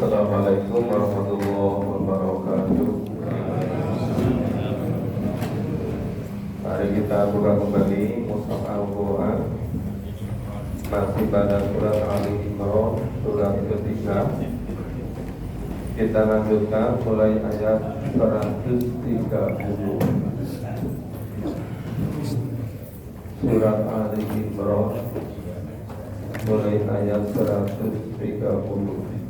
Assalamualaikum warahmatullahi wabarakatuh. Mari kita buka kembali Mushaf Al-Quran. Masih pada surat Ali Imran, surat ketiga. Kita lanjutkan mulai ayat 130. Surat Ali Imran mulai ayat 130.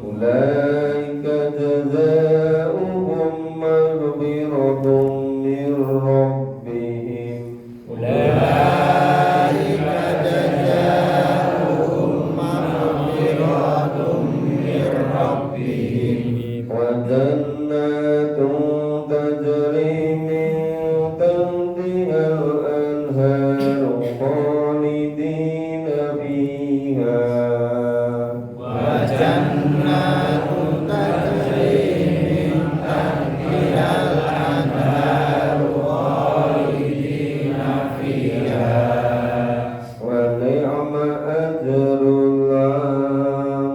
Ulaika jazaohum maghfiratun min rabbihim. Wa jannatun tajri min tahtiha al-anharu khalidina fiha. Wa ni'ma ajrul 'amilin.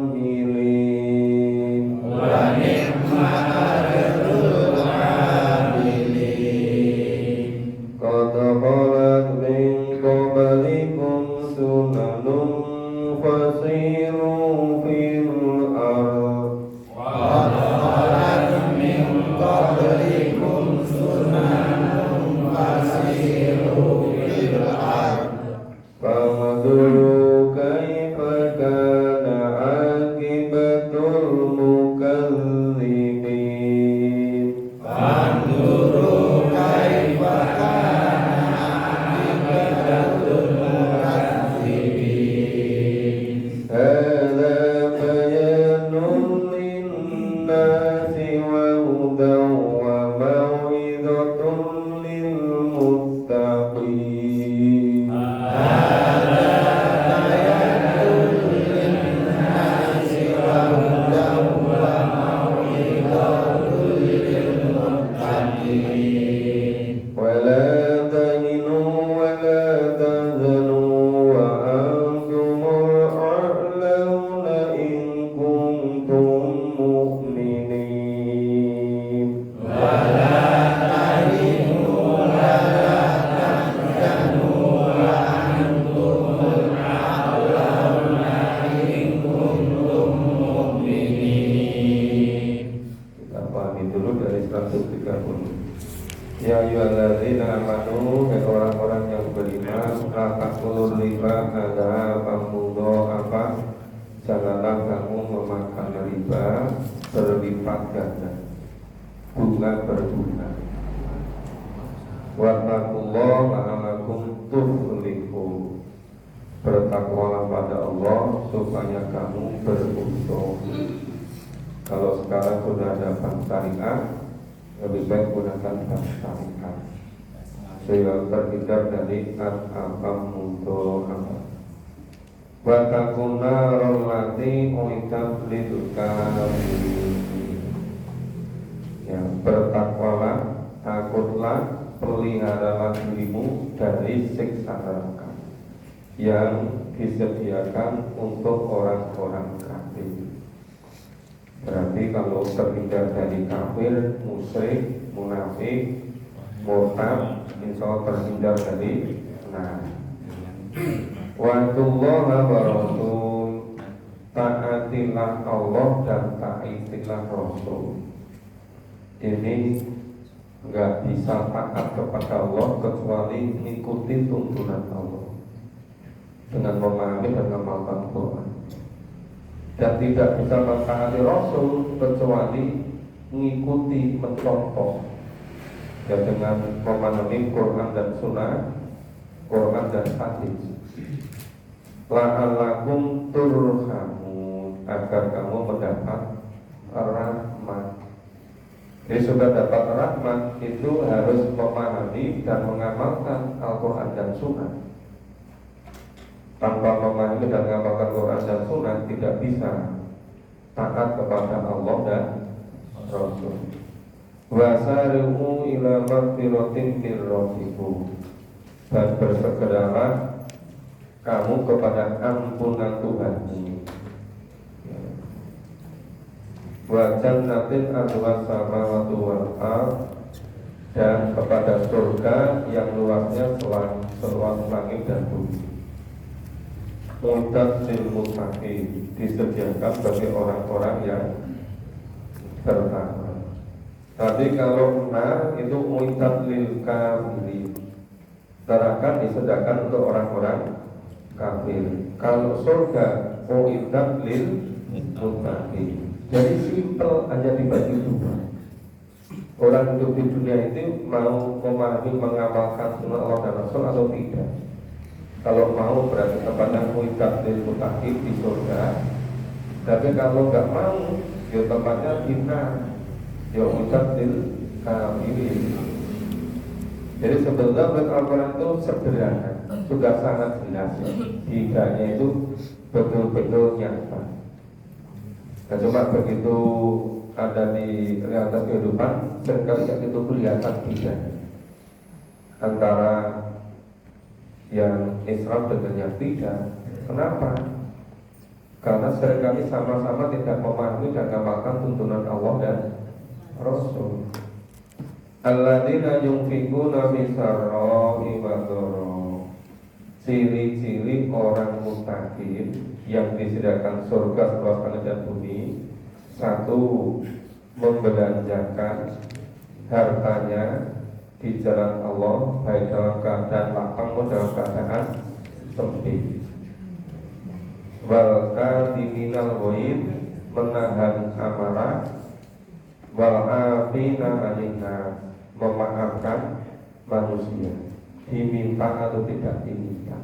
Qad khalat min qablikum sunanun fasiru fil ardh. Fanzuru kaifa kana 'aqibatul mukadzibin. Hadza bayanun lin-nasi wa hudan wa mau'izatun lil muttaqin. Wala tahinu wala tahzanu wa antumul a'launa in kuntum mu'minin. Kita pahami dulu dari 130. Ya ayyuhalladzina amanu, hai orang-orang yang beriman, la taqulul riba ada pamudho apa? Janganlah kamu memakan riba berlipat ganda, bunga berbunga. Wattaqullaha la'allakum tuflihun. Bertakwalah pada Allah supaya kamu beruntung. Kalau sekarang sudah ada bank syariah, lebih baik gunakan bank syariah sehingga terhindar dari al-afam untuk apa. Wa takuna relati uitab lil kafirin. Ya, bertakwalah, takutlah, peliharalah dirimu dari siksa neraka yang disediakan untuk orang-orang kafir. Berarti kalau terhindar dari kafir, musyrik, munafik, murtad, insya Allah terhindar dari Wa'atullaha wa rasul, taatilah Allah dan taatilah Rasul. Ini nggak bisa taat kepada Allah kecuali mengikuti tuntunan Allah dengan memahami dan mengamalkan Quran. Dan tidak bisa mentaati Rasul kecuali mengikuti, mencontoh, ya, dengan memahami Quran dan Sunnah, Quran dan hadis. La'allakum turhamun, agar kamu mendapat rahmat. Jadi sudah dapat rahmat itu harus memahami dan mengamalkan Al-Quran dan Sunnah. Tanpa memahami dan mengamalkan Quran dan Sunnah tidak bisa taat kepada Allah dan Rasul. Wasari'u ila maghfiratin min rabbikum, dan bersegeralah kamu kepada ampunan Tuhanmu. Wa jannatin arduha samawati wal ardh, dan kepada surga yang luasnya seluas langit dan bumi. Mu'tad lil muttaqin, disediakan bagi orang-orang yang bertakwa. Tadi kalau itu mu'tad lil kafirin, neraka disediakan untuk orang-orang kafir. Kalau surga uiddat lil muttaqin. Jadi simpel, hanya dibagi dua. Orang hidup di dunia itu mau memahami, mengamalkan sunnah Allah dan Rasul atau tidak. Kalau mau berarti tempatnya uiddat lil muttaqin di surga. Tapi kalau nggak mau, ya tempatnya benar, ya uiddat lil kafirin. Jadi sebenarnya Al-Quran itu sederhana, sudah sangat jelas. Tiganya itu betul-betul nyata. Nah, cuma begitu ada di realitas kehidupan, seringkali yang itu kelihatan tidak antara yang Islam dengan yang tidak. Kenapa? Karena seringkali sama-sama tidak memahami dan mengamalkan tuntunan Allah dan Rasul. Alladzina yunfikuna fisarra'i wa dharra. Ciri-ciri orang muttaqin yang disediakan surga seluas langit dan bumi. Satu, membelanjakan hartanya di jalan Allah, baik dalam keadaan lapang maupun dalam keadaan sempit. Wal kadhiminal ghaib, menahan amarah. Wal afina 'anil nas, memaafkan manusia, diminta atau tidak diminta,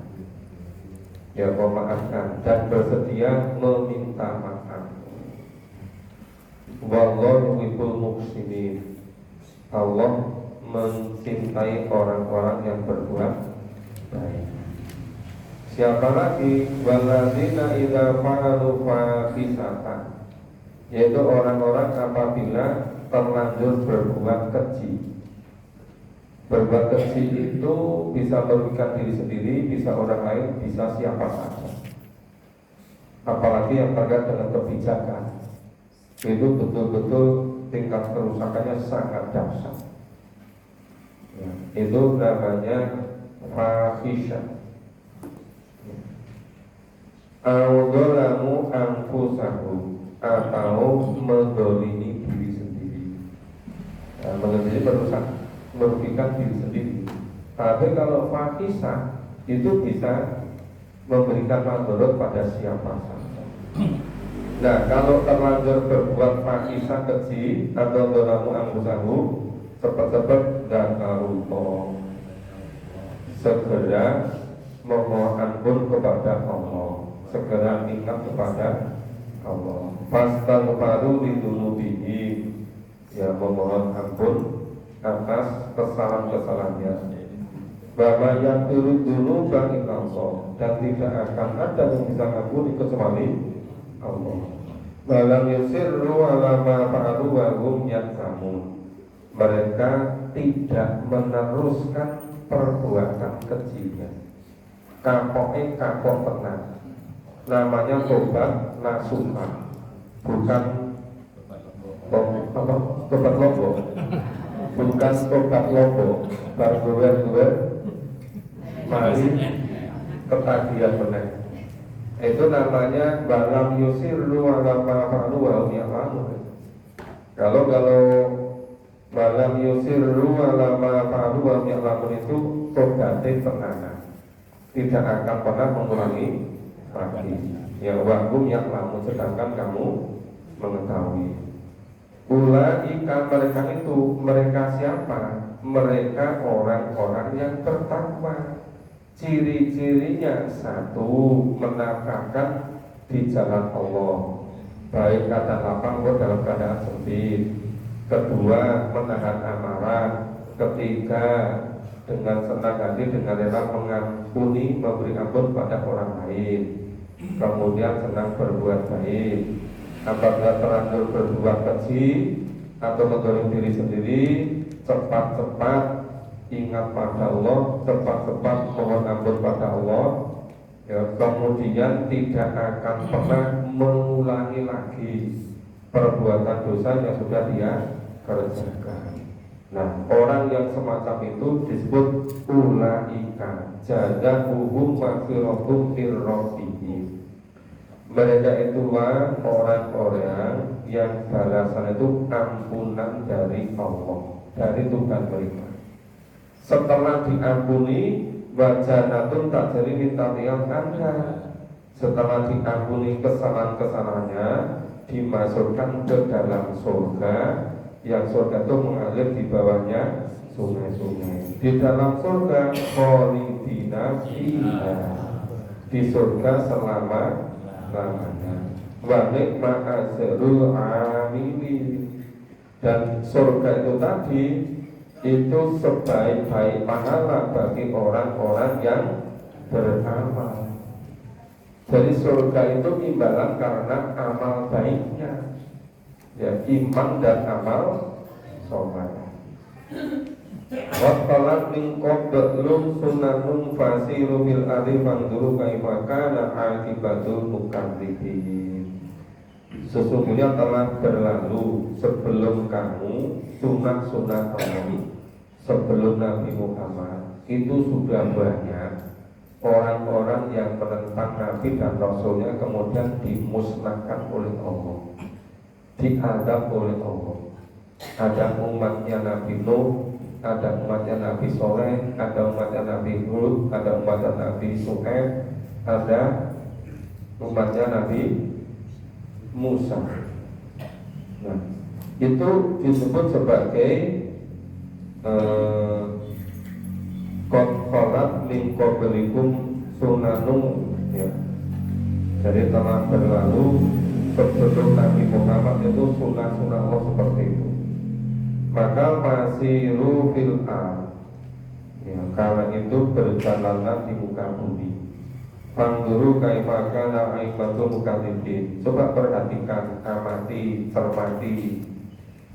ya memaafkan dan bersedia meminta maaf. Wallahu yuhibbul muhsinin, Allah mencintai orang-orang yang berbuat baik. Siapa lagi? Walladzina idza fa'alu fahisatan, yaitu orang-orang apabila terlanjur berbuat keji. Berbuat keji itu bisa merugikan diri sendiri, bisa orang lain, bisa siapa saja. Apalagi yang terkait dengan kebijakan, itu betul-betul tingkat kerusakannya sangat dahsyat. Ya, itu namanya fahisyah. Audolamu anfusahu, atau mendolimi diri sendiri. Nah, mendolimi merugikan diri sendiri. Tapi kalau fahisah itu bisa memberikan mandorot pada siapa saja. Nah, kalau terlanjur berbuat fahisah keji atau dolamu anfusahu, cepat-cepat zakarullah, segera memohon ampun kepada Allah, segera ingat kepada Allah. Fastaghfiru lidzunubihim, ya memohon ampun atas kesalahan-kesalahannya. Bahwa yang turut dulu bagi Allah, dan tidak akan ada yang bisa ampuni kecuali Allah. Walam yusirru ala ma fa'alu wa hum yahzamun. Mereka tidak meneruskan perbuatan kejinya. Kapoknya kapok tenang. Namanya tobat nasuha, bukan tobat lombok, bukan tobat lombok. Baru mari ketagihan benar. Itu namanya balam yusirru ala ma fa'alu wa hum ya'lamun. Kalau balam yusirru ala ma fa'alu wa hum ya'lamun itu tobatin tenangan, tidak akan pernah mengulangi lagi. Ya wahum ya'lamun, sedangkan kamu mengetahui. Ulaika, mereka itu, mereka siapa? Mereka orang-orang yang bertakwa. Ciri-cirinya satu, menafkahkan di jalan Allah, baik keadaan lapang maupun dalam keadaan sempit. Kedua, menahan amarah. Ketiga, dengan senang hati, dengan rela mengampuni, memberi ampun pada orang lain. Kemudian senang berbuat baik. Apabila terlanjur berbuat keji atau mendorong diri sendiri, cepat-cepat ingat pada Allah, cepat-cepat mohon ampun pada Allah, ya, kemudian tidak akan pernah mengulangi lagi perbuatan dosa yang sudah dia kerjakan. Nah, orang yang semacam itu disebut ulaika jazaohum maghfiratun mir rabbihim. Mereka itulah orang-orang yang balasan itu ampunan dari Allah, dari Tuhan mereka. Setelah diampuni, Wajanatun tak jadi minta tiang anda. Setelah diampuni kesalahan-kesalahannya, dimasukkan ke dalam surga, yang surga itu mengalir di bawahnya sungai-sungai. Di dalam surga kholidina fiha, di surga selama-lamanya. Wa ni'ma ajrul amilin, dan surga itu tadi itu sebaik-baik pahala bagi orang-orang yang beramal. Jadi surga itu imbalan karena amal baiknya, ya, iman dan amal soleh. Waqtalat min qablum sunnatun fasiru bil ardi fanzuru kaifa kana aqibatul mukadzibin. Sesungguhnya telah berlalu sebelum kamu sunat-sunat Allah, sebelum Nabi Muhammad itu sudah banyak orang-orang yang menentang Nabi dan Rasulnya, kemudian dimusnahkan oleh Allah, diadab oleh Allah. Ada umatnya Nabi Nuh, ada umatnya Nabi Soleh, ada umatnya Nabi Hud, ada umatnya Nabi Su'aib, ada umatnya Nabi Musa. Nah, itu disebut sebagai Qad min qablikum sunanun, ya. Jadi telah berlalu sebelum Nabi Muhammad itu sunnah-sunnah Allah seperti itu. Maka masiru fil ard, ya, karena itu berjalanlah di muka bumi. Fanzuru kaifa kana aibatul mukadzibin. Coba perhatikan, amati, cermati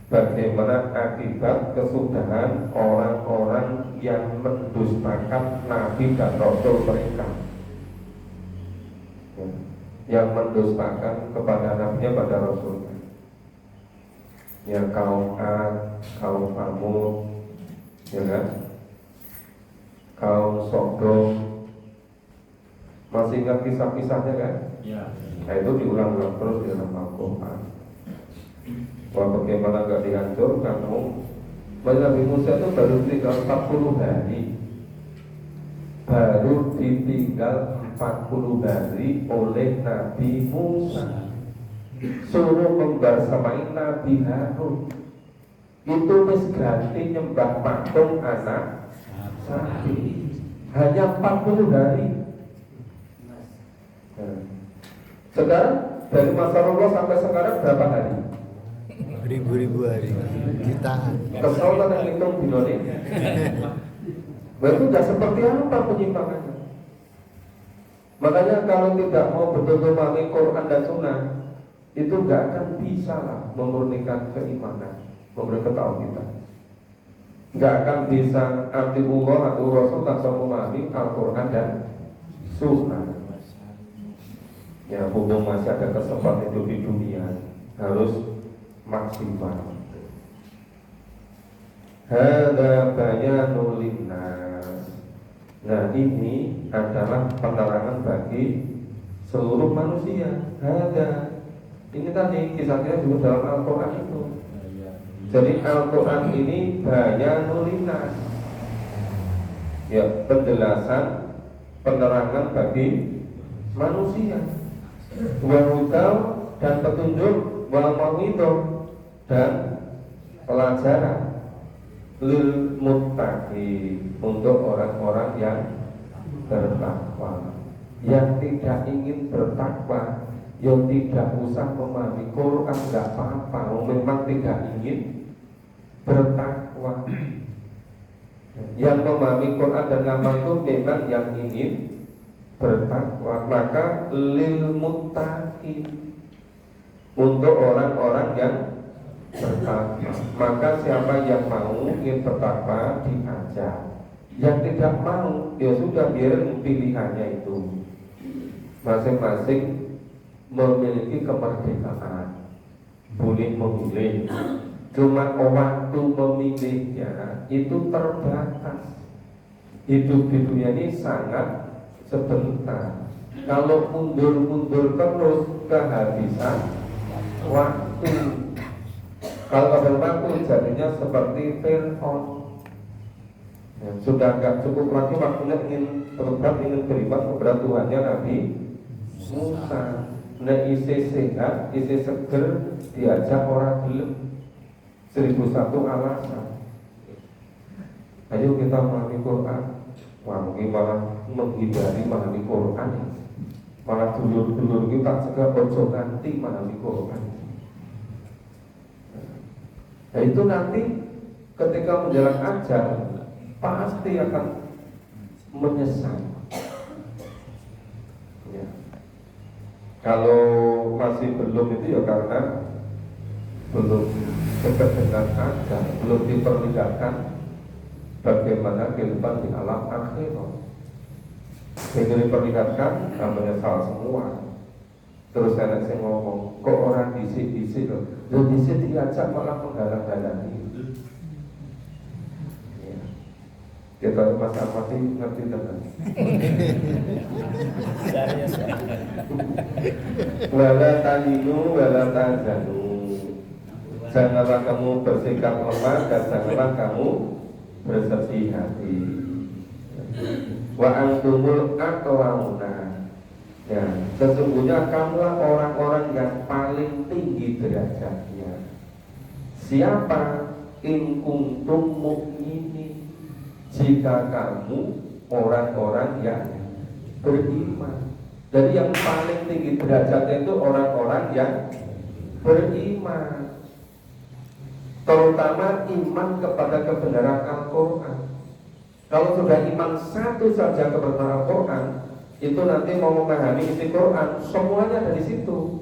bagaimana akibat kesudahan orang-orang yang mendustakan Nabi dan Rasul mereka, ya, yang mendustakan kepada Nabi pada Rasulnya, ya, kaum Ad, kaum Samud, ya kan, kaum Sodom. Masih ingat kisah-kisahnya kan? Ya. Nah, itu diulang-ulang terus di dalam Al-Quran. Wah, bagaimana gak dihancurkan? Nabi Musa itu baru tinggal 40 hari, baru ditinggal 40 hari oleh Nabi Musa, suruh membersamai Nabi Harun. Itu wis ganti nyembah patung anak sapi, hanya 40 hari. Sekarang dari masa Allah sampai sekarang berapa hari? Ribu-ribu hari, jutaan. Kesel kan yang hitung di Indonesia. Berarti sudah seperti apa penyimpangannya? Makanya kalau tidak mau betul-betul memahami Quran dan Sunnah, itu gak akan bisa lah memurnikan keimanan, memberi ketauhidan. Gak akan bisa arti Allah atau Rasul tanpa memahami Al-Quran dan Sunnah. Ya, hubung masih ada kesempatan hidup di dunia, harus maksimal. Hada bayanul linnas. Nah, ini adalah penerangan bagi seluruh manusia. Hada, ini tadi kisahnya juga dalam Al-Quran itu. Jadi Al-Quran ini bayanul linnas, ya, penjelasan, penerangan bagi manusia. Wahudau dan petunjuk, wal mauidhah dan pelajaran, lil muttaqin, untuk orang-orang yang bertakwa. Yang tidak ingin bertakwa, yang tidak usah memahami Quran, enggak apa-apa, memang tidak ingin bertakwa. Yang memahami Quran dan ngamal itu memang yang ingin bertakwa. Maka lil muttaqin, untuk orang-orang yang bertakwa. Maka siapa yang mau ingin bertakwa diajak, yang tidak mau ya sudah, biarin pilihannya itu. Masing-masing memiliki kemerdekaan, boleh memilih. Cuma waktu memilihnya itu terbatas. Hidup di dunia ini sangat sebentar. Kalau mundur-mundur terus, kehabisan waktu. Kalau kehabisan waktu jadinya seperti Fir'aun. Ya, sudah nggak cukup lagi waktunya ingin tobat, ingin beriman kepada Tuhannya Nabi Musa. Nah isi sehat, isi seger, diajak orang gelem 1001 alasan. Ayo kita memahami Quran. Wah mungkin malah menghindari memahami Quran, malah dulur-dulur kita juga ojo nanti memahami Quran. Nah itu nanti ketika menjelang ajal pasti akan menyesal. Ya. Kalau masih belum itu ya karena belum dekat dengan ajal, belum diperlihatkan bagaimana kehidupan di alam akhirat. Begitu diperlihatkan, menyesal semua. Terus saya ngomong, kok orang disik-disik loh, disik diajak malah menghalang-halangi. Ya. Kita Mas Ahmad ngerti teman. Wala taninu, wala tahzanu. Janganlah kamu bersikap lemah dan janganlah kamu bersedih hati. Wa antumul aqlauna. Ya, sesungguhnya kamulah orang-orang yang paling tinggi derajatnya. Siapa? In kuntum mu'minin. Jika kamu orang-orang yang beriman. Jadi yang paling tinggi derajatnya itu orang-orang yang beriman. Terutama iman kepada kebenaran Al-Quran. Kalau sudah iman satu saja kebenaran Al-Quran, itu nanti mau memahami isi Quran, semuanya dari situ.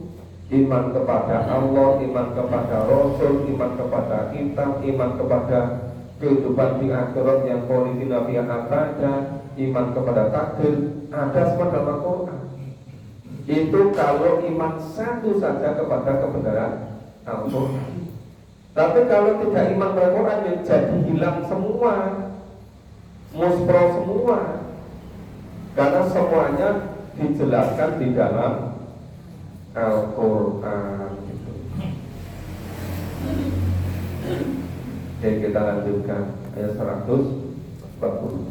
Iman kepada Allah, iman kepada Rasul, iman kepada kitab, iman kepada kehidupan di akhirat yang politik Nabi yang ada, iman kepada takdir, ada semua dalam Al-Quran. Itu kalau iman satu saja kepada kebenaran Al-Quran. Tapi kalau tidak iman kepada Quran, ya jadi hilang semua, muspro semua. Karena semuanya dijelaskan di dalam Al-Quran. Oke, kita lanjutkan ayat 140.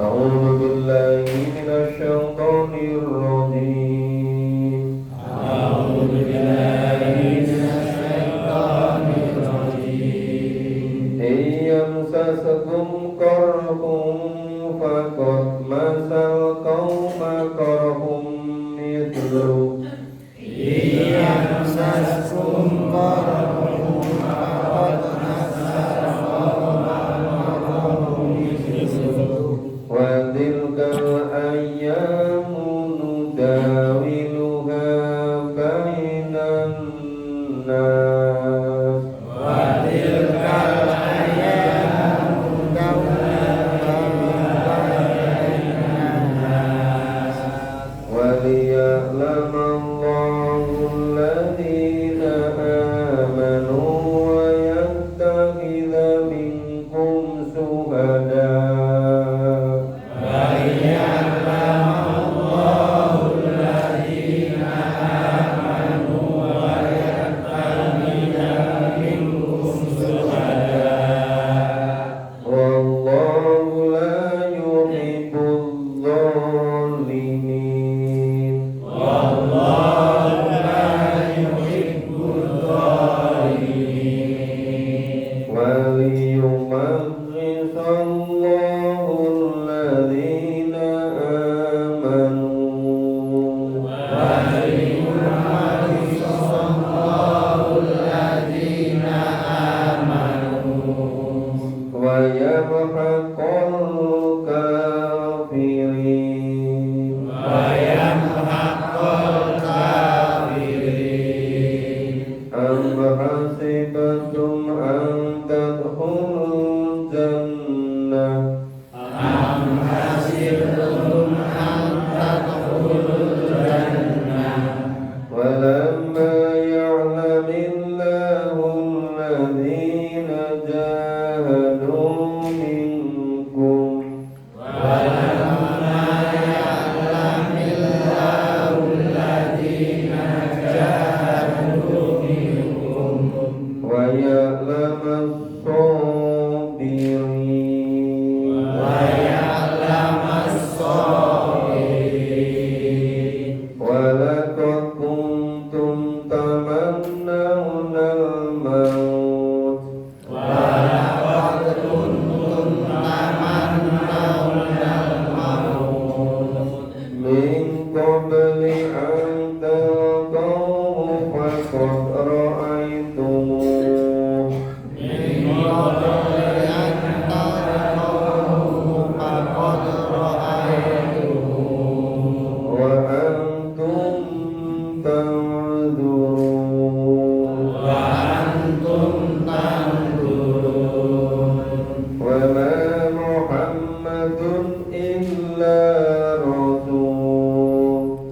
A'udzu billahi minasyaitonir rajim. A'udzu billahi minasyaitonir rajim. Yamsasakum qarhum faqad masal qauma qarhum mithlu. Yamsasakum qarhum faqad masal qauma qarhum mithlu. Wa tilkal ayyamu nudawiluha bainan nas. Wa tilkal ayyamu nudawiluha bainan nas. Wa liya'lamallahu alladhina amanu wa yattakhidha minkum shuhada. Minkum ma Muhammadun illa rasul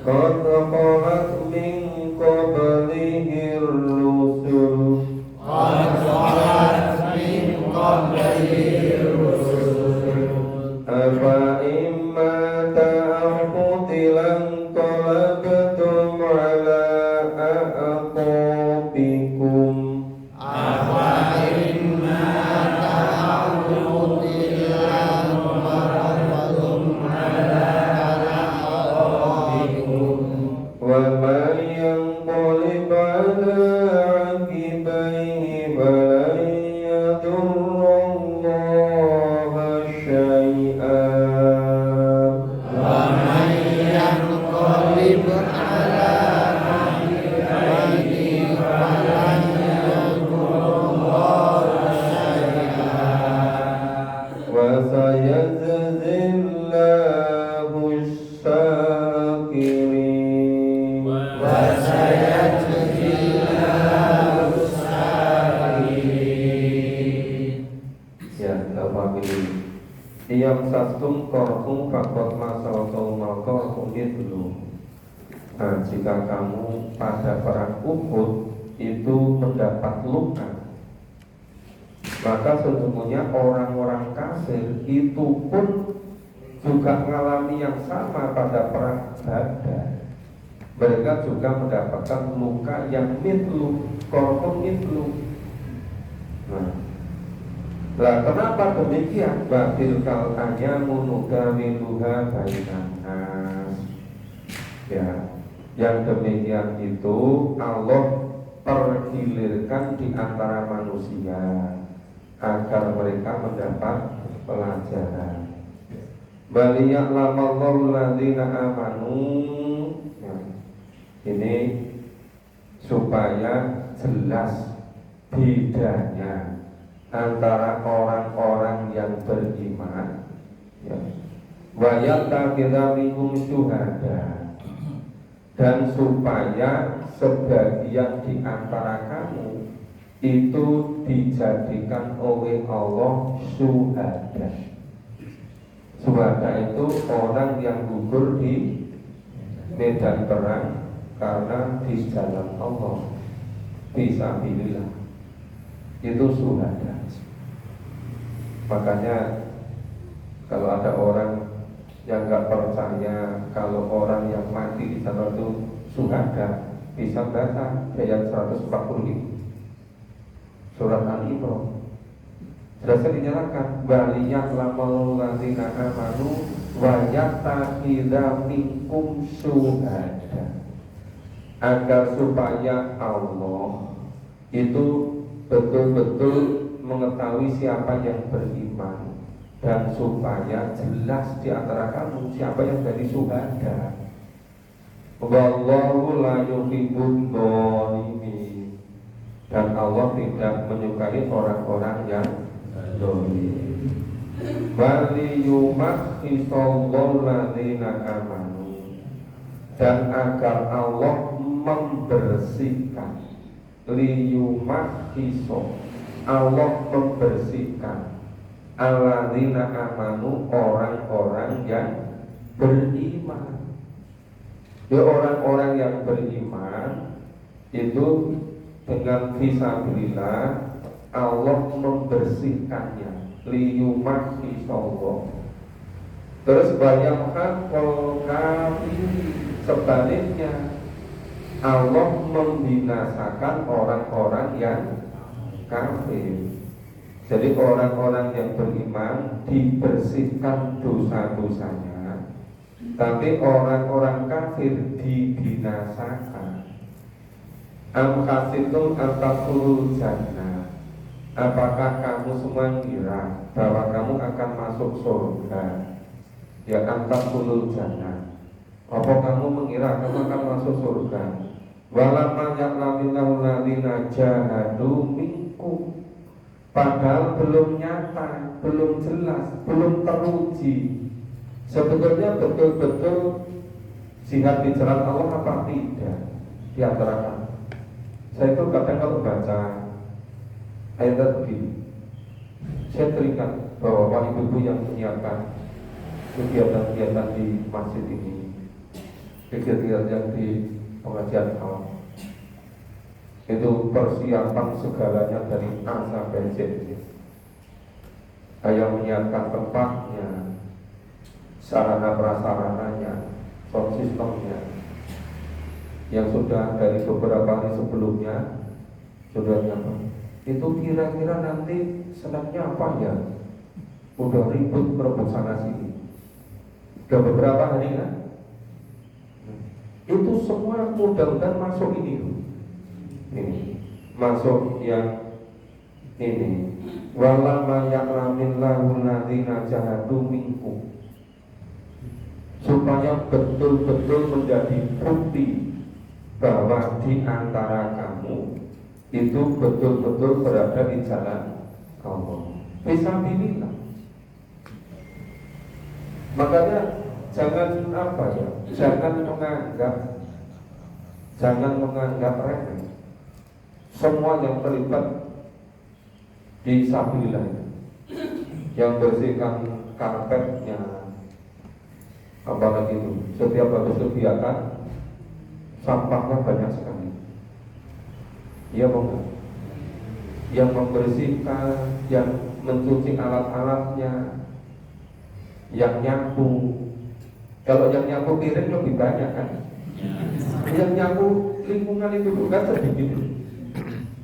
qad khalat min qablihi rusul afa imma ta'khutilan qalabtum ala aqabikum wa man yanqalib ala aqibaihi falan yadurrallaha syai'an wa sayajzillahu syakirin. Ya, apa ini? Iyam sastum korkum fakot masalah malkor dulu. Nah, jika kamu pada perang Uhud itu mendapat luka, maka sesungguhnya orang-orang kafir itu pun juga mengalami yang sama pada perang Badar. Mereka juga mendapatkan luka yang mitlu, korkum mitlu. Nah, kenapa demikian? Batil kalanya munugawiluha bainanas. Ya, yang demikian itu Allah pergilirkan di antara manusia agar mereka mendapat pelajaran. Baliya'lamallahu alladzina amanu. Ini supaya jelas bedanya antara orang-orang yang beriman, ya, wa yattakhidha minhum syuhada, dan supaya sebagian di antara kamu itu dijadikan oleh Allah syuhada. Syuhada itu orang yang gugur di medan perang karena di jalan Allah, fisabilillah, itu syuhada. Makanya kalau ada orang yang nggak percaya kalau orang yang mati di sana itu syuhada, bisa baca ayat 140 surat Al-Imran. Sudah dinyatakan baliyah lamal ladzina amanu wa yattakhidha minkum syuhada, agar supaya Allah itu betul-betul mengetahui siapa yang beriman dan supaya jelas di antara kamu siapa yang jadi syuhada. Wallahu la yuhibbul dzalimin, dan Allah tidak menyukai orang-orang yang zalim. Bali yumakhisallahu ladzina amanu, dan agar Allah membersihkan, liyumakhiso, Allah membersihkan alladzina amanu, orang-orang yang beriman. Ya, orang-orang yang beriman itu dengan fisabilillah Allah membersihkannya, liyumakhisallah. Terus banyak kalau kafir sebaliknya, Allah membinasakan orang-orang yang kafir. Jadi orang-orang yang beriman dibersihkan dosa-dosanya, tapi orang-orang kafir dibinasakan. Am hasibtum an tadkhulul jannah, apakah kamu semua mengira bahwa kamu akan masuk surga? Ya, an tadkhulul jannah, apa kamu mengira kamu akan masuk surga? Walamma ya'lamillahu alladzina jahadu minkum, padahal belum nyata, belum jelas, belum teruji sebetulnya betul-betul jihad di jalan Allah apa tidak di antara kamu. Saya itu kadang kalau baca ayat begini, saya teringat bahwa ibu-ibu yang menyiapkan kegiatan-kegiatan di masjid ini, kegiatan yang di pengajian awal, itu persiapan segalanya dari A sampai Z. Yang menyiapkan tempatnya, sarana prasarananya, sound systemnya, yang sudah dari beberapa hari sebelumnya sudah nyaman. Itu kira-kira nanti senangnya apa ya? Udah ribut berebut sana sini. Udah beberapa hari kan? Itu semua mudah-mudahan masuk ini. Masuk yang ini. Walama ya'lamillahu alladzina jahadu minkum, supaya betul-betul menjadi bukti bahwa di antara kamu itu betul-betul berada di jalan Allah. Fisabilillah. Makanya jangan jangan menganggap remeh semua yang terlibat di sabilillah, yang bersihkan karpetnya, apalagi itu setiap habis kegiatan sampahnya banyak sekali. Iya bukan? Yang membersihkan, yang mencuci alat-alatnya, yang nyapu. Kalau yang nyapu piring lebih banyak kan? Yang nyapu lingkungan itu bukan sedikit.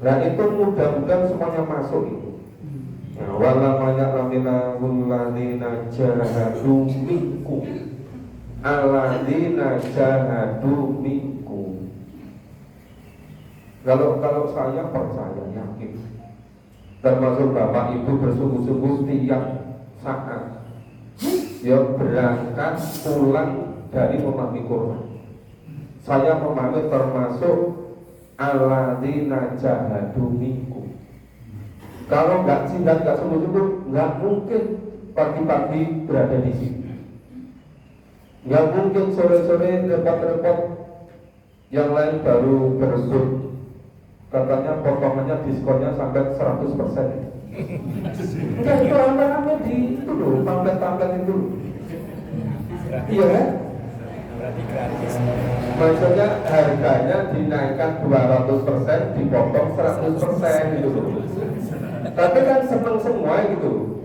Nah itu mudah-mudahan semuanya masuk itu. Wala ya'lamillahu alladzina jahadu minkum, alladzina jahadu minkum. Kalau saya percaya, yakin, termasuk bapak ibu bersungguh-sungguh tiap saat ya berangkat pulang dari memahami Quran. Saya memahami termasuk alladzina jahadu minkum. Kalau nggak cinta, nggak sungguh-sungguh, nggak mungkin pagi-pagi berada di sini. Nggak mungkin sore-sore repot-repot, yang lain baru berebut. Katanya potongannya diskonnya sampai 100%. Enggak, itu rame-rame di itu loh, pamflet-pamflet itu. Iya kan? Maksudnya harganya dinaikkan 200%, dipotong 100% gitu loh. Tapi kan seneng semua gitu.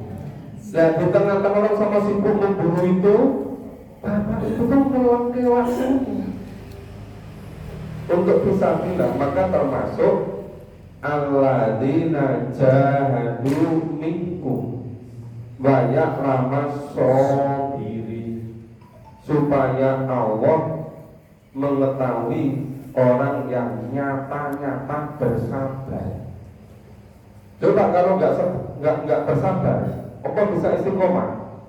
Nah di tengah-tengah orang sama sibuk memburu itu, bapak itu kan meluangkan waktunya untuk fisabilillah. Maka termasuk alladzina jahadu minkum wa ya'lamas sabiri, supaya Allah mengetahui orang yang nyata-nyata bersabar. Coba kalau nggak bersabar, apa bisa istiqomah?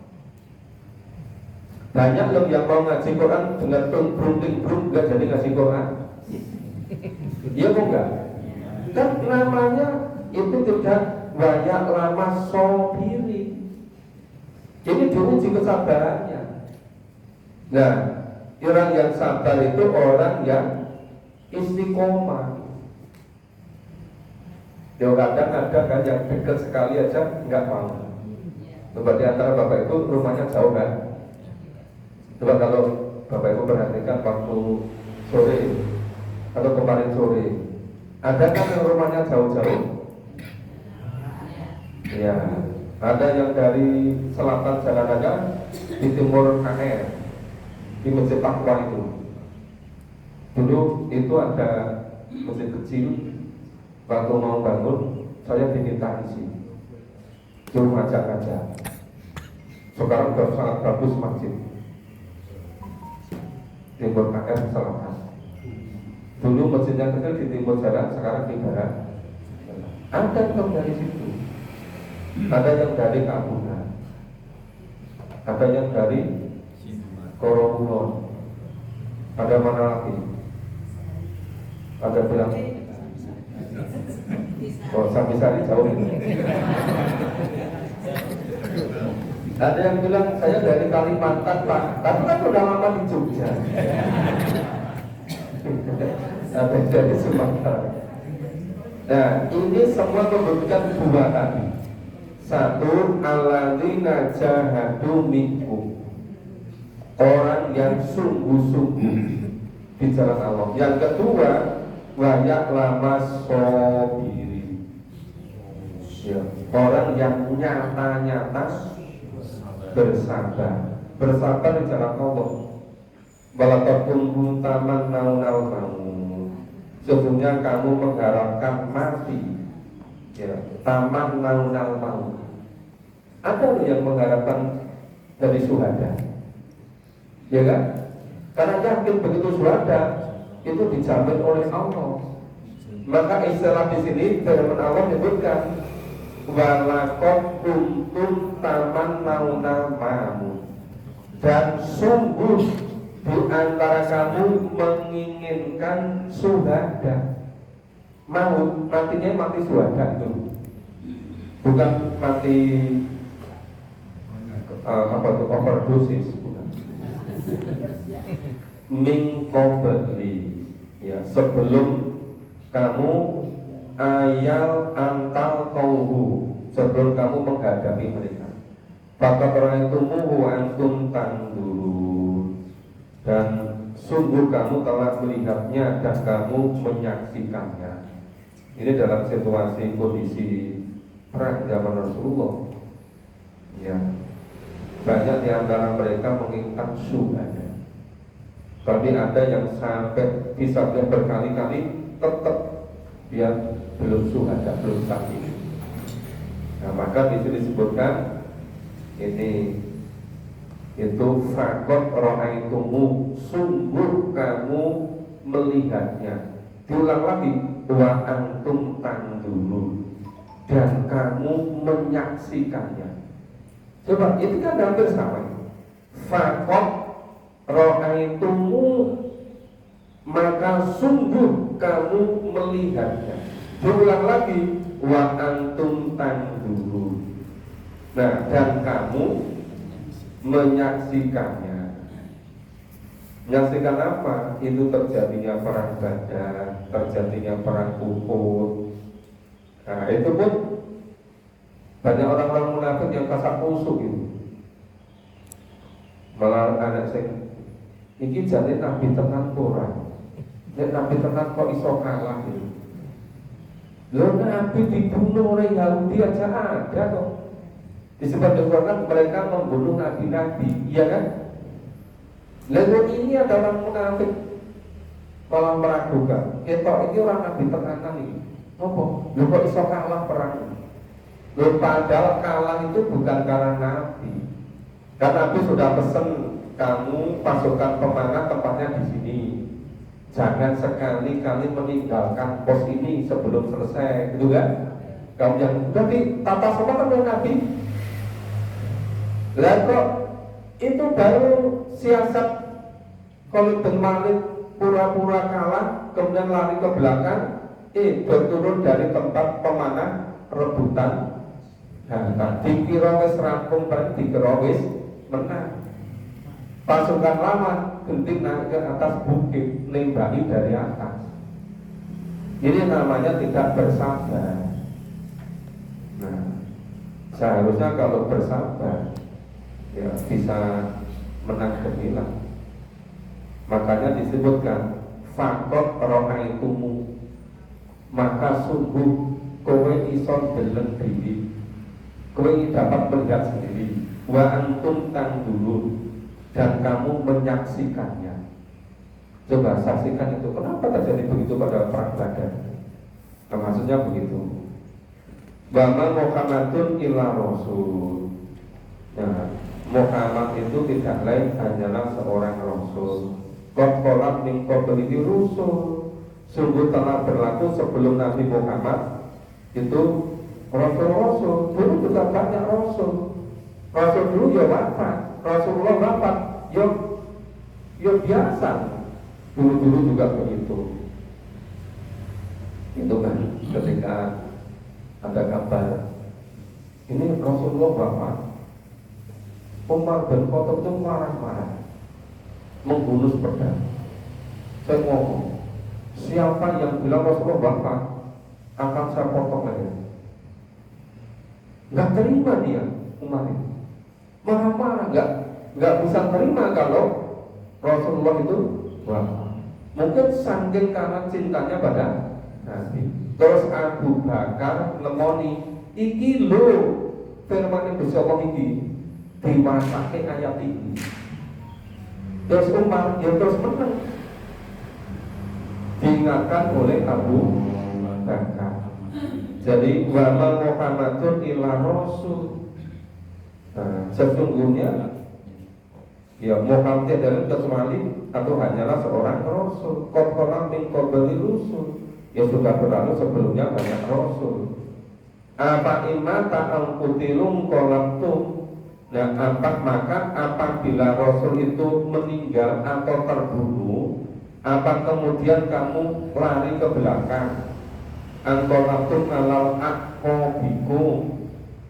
Banyak loh yang mau ngaji Quran dengan berunding nggak jadi ngaji Quran. Iya kok enggak? Kan namanya itu tidak banyak lama sobiri. Jadi diuji kesabarannya. Nah, orang yang sabar itu orang yang istiqomah. Ya kadang ada kan yang dekat sekali aja nggak mau. Coba di antara bapak itu rumahnya jauh kan? Coba kalau bapak ibu perhatikan waktu sore atau kemarin sore, ada kan yang rumahnya jauh-jauh? Ya, ada yang dari selatan jalan aja di timur AR, di Masjid Taqwa itu. Dulu itu ada masjid kecil. Waktu mau bangun, saya diminta isi, suruh ngajak-ngajak. Sekarang sudah sangat bagus masjid timur AR selatan. Dulu masjidnya kecil di timur jalan, sekarang di barat. Ada yang dari situ, ada yang dari Kabuna, ada yang dari Koromulon, ada mana lagi? Ada bilang Samisari jauh ini. Ada yang bilang saya dari Kalimantan Pak, tapi kan udah lama di Jogja. Ada yang dari Sumatera. Nah, ini semua memberikan dua tadi. Satu, alladzina jahadu minkum, orang yang sungguh-sungguh di jalan Allah. Yang kedua, banyak lama sobiri, ya, orang yang nyata-nyata bersabar di jalan Allah. Walaupun taman naunal kamu, sesungguhnya kamu mengharapkan mati, ya, taman naunal mau. Ada yang mengharapkan dari syuhada, ya kan? Karena yakin begitu syuhada itu dijamin oleh Allah. Maka istilah di sini firman Allah menyebutkan walaqad kuntum taman naunal mau, dan sungguh di antara kamu menginginkan syuhada. Mau matinya mati syuhada itu, bukan mati overdosis, bukan. Min qabli, ya, sebelum kamu ayal antal kauhu, sebelum kamu menghadapi mereka. Maka orang itu muhu antum tanduru, dan sungguh kamu telah melihatnya dan kamu menyaksikannya. Ini dalam situasi kondisi perang zaman Rasulullah, ya, banyak di antara mereka menginginkan syuhada. Tapi ada yang sampai bisa berkali-kali tetap dia belum syuhada, belum sakit. Nah, maka di sini disebutkan ini itu fakot rohaitumu, sungguh kamu melihatnya. Diulang lagi, wa antum tandurun, dan kamu menyaksikannya. Coba, itu kan hampir sama. Fakot rohaitumu, maka sungguh kamu melihatnya. Diulang lagi, wa antum tandurun. Nah, dan kamu menyaksikannya. Menyaksikan apa? Itu terjadinya perang Badar, terjadinya perang Uhud. Nah, itu pun banyak orang-orang munafik yang kasak kusuk itu. Malah anak saya, ini jadi nabi tenan kurang. Nabi tenan kok iso kalah itu. Loh, nabi dibunuh oleh Yahudi aja ada kok. Disebut-sebutkan mereka membunuh nabi-nabi, iya kan? Lalu ini adalah munafik, malah meragukan. Ini orang nabi tenanan ini. Apa? Loh, kok iso kalah perang? Loh, padahal kalah itu bukan karena nabi. Karena nabi sudah pesen, kamu pasukan pemanah tempatnya di sini. Jangan sekali-kali meninggalkan pos ini sebelum selesai, gitu kan? Kamu yang berarti tata sama kan nabi. Lah kok itu baru siasat Khalid bin Walid pura-pura kalah, kemudian lari ke belakang, berturun dari tempat pemanah rebutan. Nah, dikira wis rampung, dikira wis menang. Pasukan lama genting naik ke atas bukit, nembaki dari atas. Ini namanya tidak bersabar. Nah, seharusnya kalau bersabar, ya, bisa menang gemilang. Makanya disebutkan fakot rohaitumu, maka sungguh kowe ison deleng diri, kowe dapat melihat sendiri. Wa antum tandurun, dan kamu menyaksikannya. Coba saksikan itu. Kenapa terjadi begitu pada perang Badar? Nah, maksudnya begitu. Bama Muhammadun illa rasul. Nah, Muhammad itu tidak lain hanyalah seorang rasul. Qad qalat min qablihi rusul. Sungguh telah berlaku sebelum Nabi Muhammad itu rasul-rasul. Dulu juga banyak rasul. Rasul dulu ya wafat, Rasulullah wafat, ya biasa. Dulu-dulu juga begitu. Itu kan ketika ada kabar ini Rasulullah wafat, Umar bin Khattab itu marah-marah, membunuh sepeda. Saya ngomong, siapa yang bilang Rasulullah wafat? akan saya potong leher. Nggak terima dia Umar itu, marah-marah, nggak bisa terima kalau Rasulullah itu wafat. Mungkin saking karena cintanya pada Nabi. Terus Abu Bakar lemoni, iki lho firman Gusti Allah iki dimasake ayat ini. Terus Umar ya terus menang, diingatkan oleh Abu Bakar. Jadi wama Muhammadun illa rasul. Sesungguhnya ya Muhammad tidak kecuali atau hanyalah seorang rasul. Qad min qabli rusul. Ya sudah berlalu sebelumnya banyak rasul. Apa imata al kutilum kolabtum. Nah, maka apabila rasul itu meninggal atau terbunuh, apa kemudian kamu lari ke belakang? Angkolatum alal akobiku.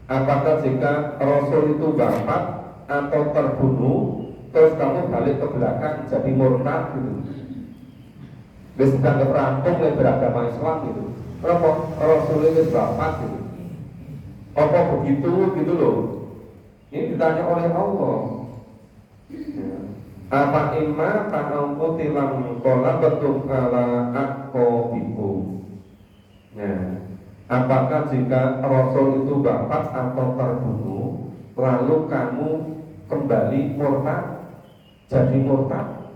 Apakah jika Rasul itu wafat atau terbunuh, terus kamu balik ke belakang jadi murtad gitu? Wis dianggap rampung oleh beragama Islam gitu. Apa Rasul itu wafat gitu? Apa begitu gitu loh? Ini ditanya oleh Allah. Apa imma ta'amku tilam kola betul ala akobiku. Nah, apakah jika Rasul itu wafat atau terbunuh, lalu kamu kembali murtad, jadi murtad?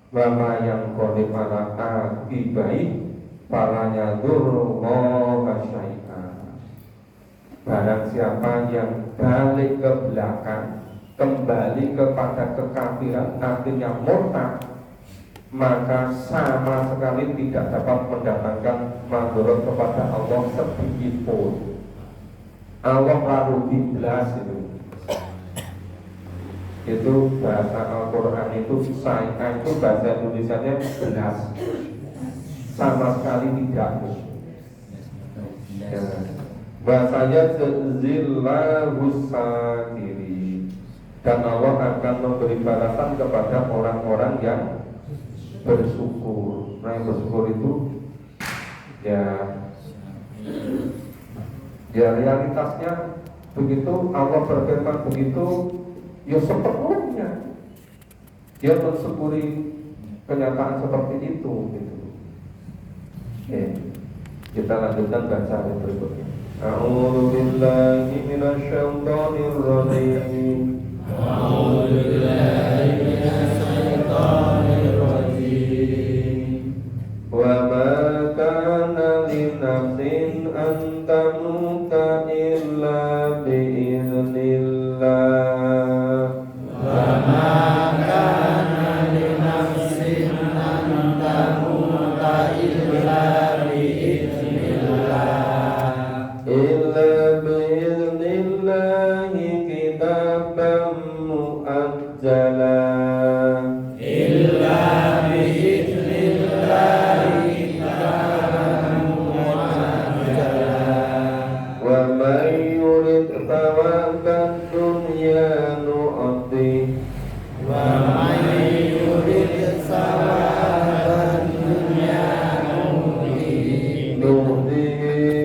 Wama yang kode para akibai, para nyadur syai'a. Barang siapa yang balik ke belakang, kembali kepada kekafiran, artinya murtad, maka sama sekali tidak dapat mendapatkan mandorot kepada Allah sedikit pun. Allah lalu belas itu bahasa Al-Quran itu saya itu bahasa Indonesianya belas, sama sekali tidak. Ya. Bahasanya zillahus sakiri, dan Allah akan memberi balasan kepada orang-orang yang bersyukur. Nah, yang bersyukur itu ya realitasnya begitu. Allah berfirman begitu, ya sepenuhnya dia mensyukuri kenyataan seperti itu gitu. Oke, kita lanjutkan baca ayat berikutnya. A'udzu billahi minasyaitonir rajim. A'udzu billahi minasyaitonir rajim. Wa ma kana li nafsin an tamuta illa bi idznillah. Wa ma kana li nafsin an tamuta illa bi idznillah. Illa bi idznillah kitaban muajjala. Illa bi idznillah kitaban muajjala. Wa man yurid thawabad dunya nu'ti. Wa man yurid thawabad dunya nu'ti. Nu'ti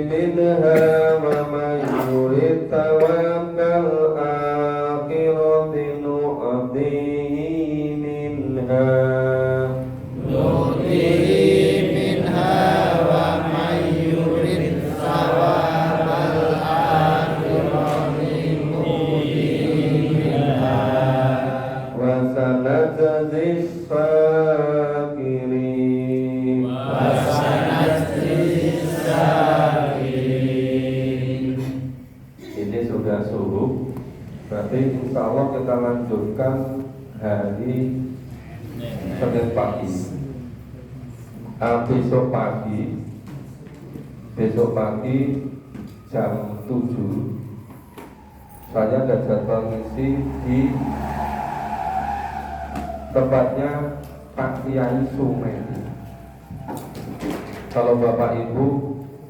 minha wa man yurid thawabal akhirati nu'tihi minha. Nu'tihi minha wa man yurid thawabal akhirati nu'tihi minha. Wa sanajzis sakirin. Wa sanajzis sakirin. Ini sudah subuh, berarti insya Allah kita lanjutkan hari Senin pagi. Besok pagi jam 7 saya ada jadwal ngisi di tempatnya Pak Kiai Sumedi. Kalau Bapak Ibu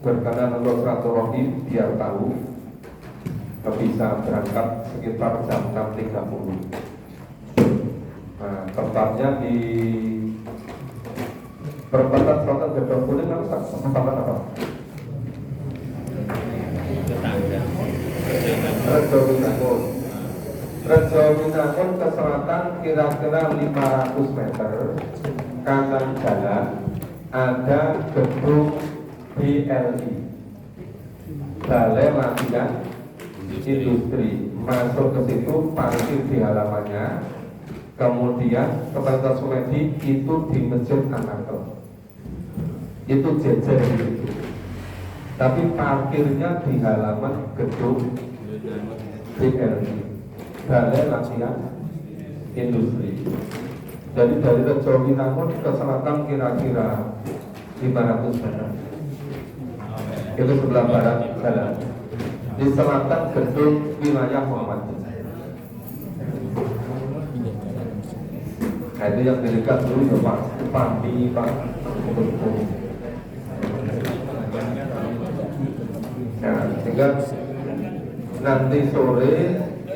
berkenan untuk silaturahim biar tahu, bisa berangkat sekitar jam 6.30. Nah, tempatnya di perempatan Selatan Gedong Kuning, tempatan apa? namun ke selatan kira-kira 500 meter kanan jalan ada gedung BLI, Balai Latihan Industri. Masuk ke situ, parkir di halamannya, kemudian ke Pentas Sumedi itu di Masjid An-Nahdlatul, itu jejer di situ. Tapi parkirnya di halaman gedung BLI, Balai Latihan Industri. Jadi dari Rejowinangun ke selatan kira-kira 500 meter. Itu sebelah barat jalan. Di selatan gedung wilayah Muhammadiyah. Nah, itu yang dekat dulu ya Pak Pandi, Pak Kutu. Nah, sehingga nanti sore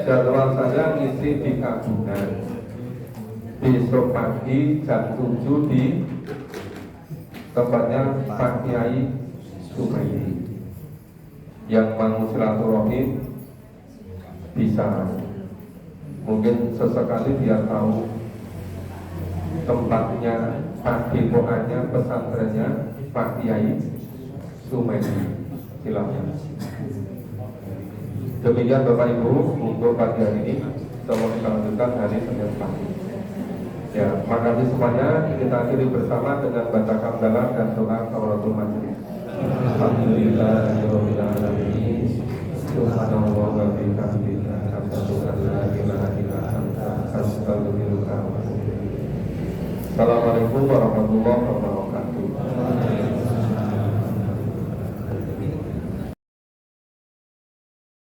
jadwal saya ngisi di Kabungan. Besok pagi jam 7 di tempatnya Pak Kiai Sumaili. Yang mau silaturahim bisa, mungkin sesekali biar tahu tempatnya, padepokannya, pesantrennya Pak Kiai Sumaili. Silakan. Demikian Bapak Ibu untuk pagi hari ini. Tolong kita lanjutkan hari Senin pagi. Ya, makasih semuanya. Kita akhiri bersama dengan baca hamdalah dan doa kafaratul majelis. Alhamdulillahirabbil alamin. Subhanallah wa bihamdihi, asyhadu an la ilaha illa anta, astaghfiruka wa atubu ilaik. Assalamualaikum warahmatullahi wabarakatuh.